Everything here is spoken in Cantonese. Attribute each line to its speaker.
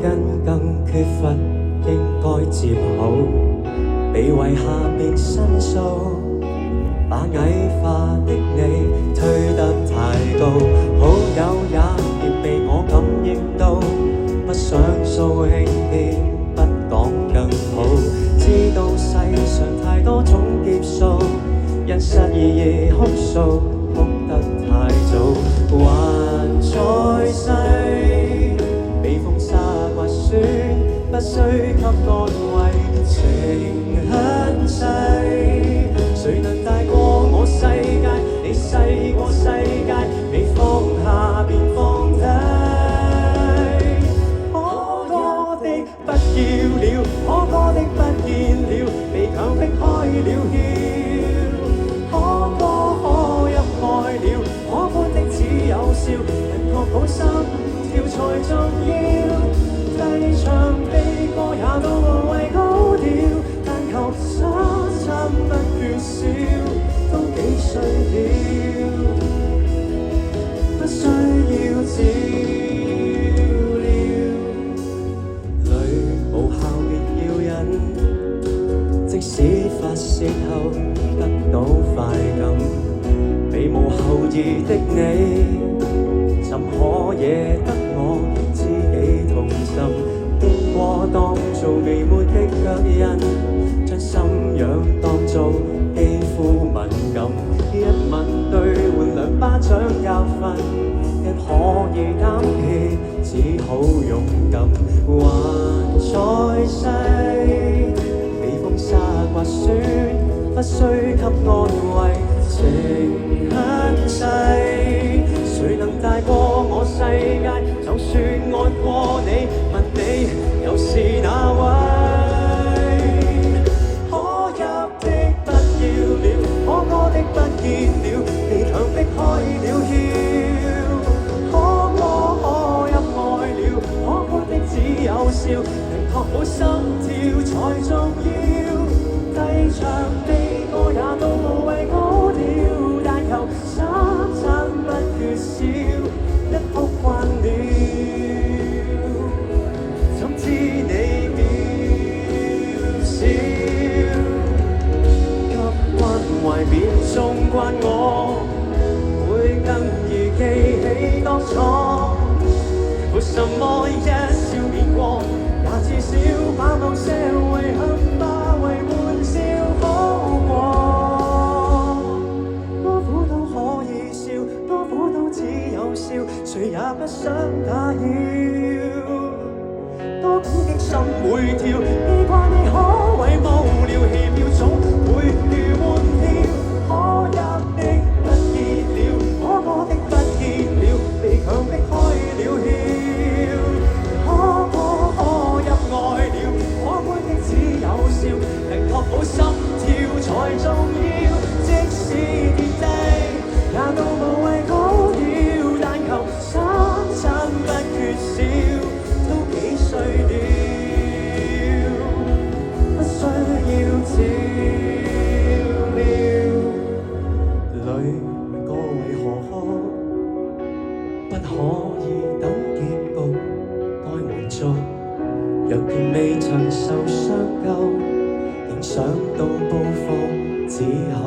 Speaker 1: 根更缺乏，應該接好，被遺下便申訴，把矮化的你推得太高，好友也別被我感染到，不想掃興啲，不講更好，知道世上太多種劫數，因失意而哭訴，哭得太早，還在世，被風沙刮損，不需給安慰，情很細，誰能大過我世界？你細過世界，未放下便放低。可歌的不要了，可歌的不見了，被強迫開了竅。可歌可泣愛了，可歡的只有笑，能確保心跳才重要。低唱悲歌也都無謂高調，但求沙參不缺少，都幾歲了，不需要照料。淚無效別要忍，即使發泄後得到快感，被無後意的你，怎可惹得我知己痛心？經過當做微抹的腳印，將心癢當做肌膚敏感，一吻對換兩巴掌教訓，一可以擔起，只好勇敢。還在世，被風沙刮損，不需給安慰，情很細，誰能大過我世界？就算愛過你，問你又是哪位？可泣的不要了，可歌的不見了，被強迫開了竅。可歌可泣愛了，可歡的只有笑，能確保心跳才重要。低唱悲歌也都無謂高調，但求三餐不缺少，一哭慣了，怎知你渺小？給關懷便縱慣我，會更易記起當初。沒什麼一笑免過，也至少把某些遺憾化為玩笑好過。多苦都可以笑，多苦都只有笑，誰也不想打擾。多感激心會跳，記掛你可謂無聊，戲票總會如換票。可泣的不見了，可歌的不見了，被強迫開了竅。可歌可泣愛了，可歡的只有笑，能確保心跳才重要。即使跌低，也都無謂高調，但求三餐不缺少，都幾歲了，不需要照料。淚過為何哭？不可以等結局該滿足。若權未曾受傷夠，竟想到報復，只恐